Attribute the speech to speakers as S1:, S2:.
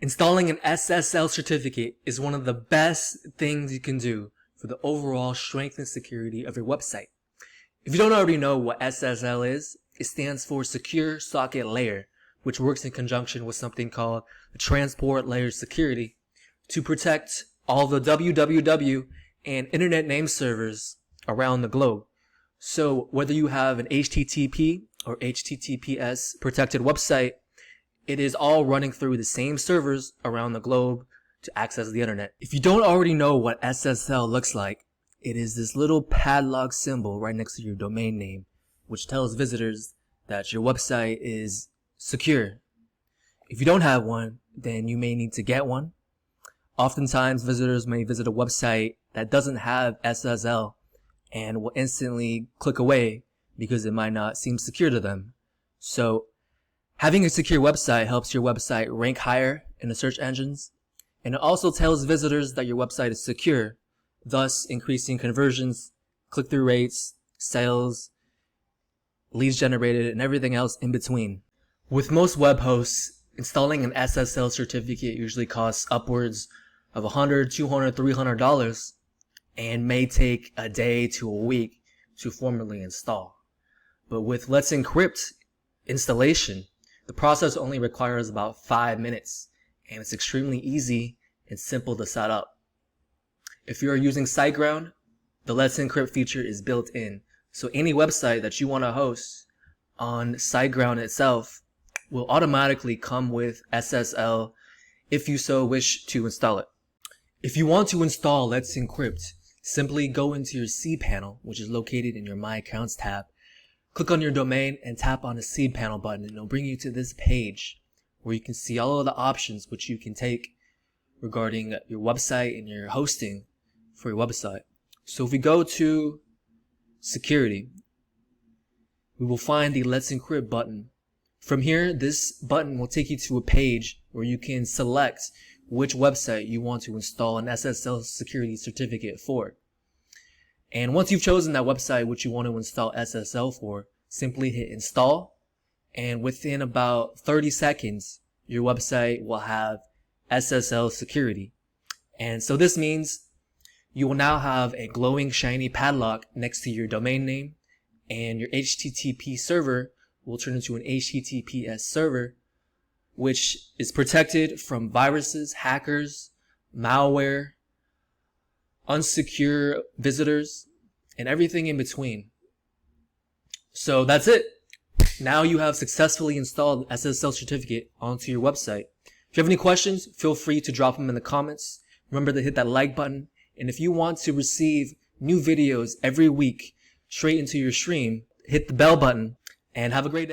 S1: Installing an SSL certificate is one of the best things you can do for the overall strength and security of your website. If you don't already know what SSL is, it stands for Secure Socket Layer, which works in conjunction with something called the Transport Layer Security to protect all the www and internet name servers around the globe. So whether you have an HTTP or HTTPS protected website, it is all running through the same servers around the globe to access the internet. If you don't already know what SSL looks like, it is this little padlock symbol right next to your domain name, which tells visitors that your website is secure. If you don't have one, then you may need to get one. Oftentimes, visitors may visit a website that doesn't have SSL and will instantly click away because it might not seem secure to them. So, having a secure website helps your website rank higher in the search engines, and it also tells visitors that your website is secure, thus increasing conversions, click-through rates, sales, leads generated, and everything else in between. With most web hosts, installing an SSL certificate usually costs upwards of $100, $200, $300 and may take a day to a week to formally install. But with Let's Encrypt installation, the process only requires about 5 minutes, and it's extremely easy and simple to set up. If you are using SiteGround, the Let's Encrypt feature is built in, so any website that you want to host on SiteGround itself will automatically come with SSL if you so wish to install it. If you want to install Let's Encrypt, simply go into your cPanel, which is located in your My Accounts tab. Click on your domain and tap on the cPanel button, and it'll bring you to this page where you can see all of the options which you can take regarding your website and your hosting for your website. So if we go to security, we will find the Let's Encrypt button. From here, this button will take you to a page where you can select which website you want to install an SSL security certificate for. And once you've chosen that website which you want to install SSL for, simply hit install, and within about 30 seconds, your website will have SSL security. And so this means you will now have a glowing shiny padlock next to your domain name, and your HTTP server will turn into an HTTPS server, which is protected from viruses, hackers, malware, unsecure visitors, and everything in between. So that's it. Now you have successfully installed SSL certificate onto your website. If you have any questions, feel free to drop them in the comments. Remember to hit that like button. And if you want to receive new videos every week straight into your stream, hit the bell button and have a great day.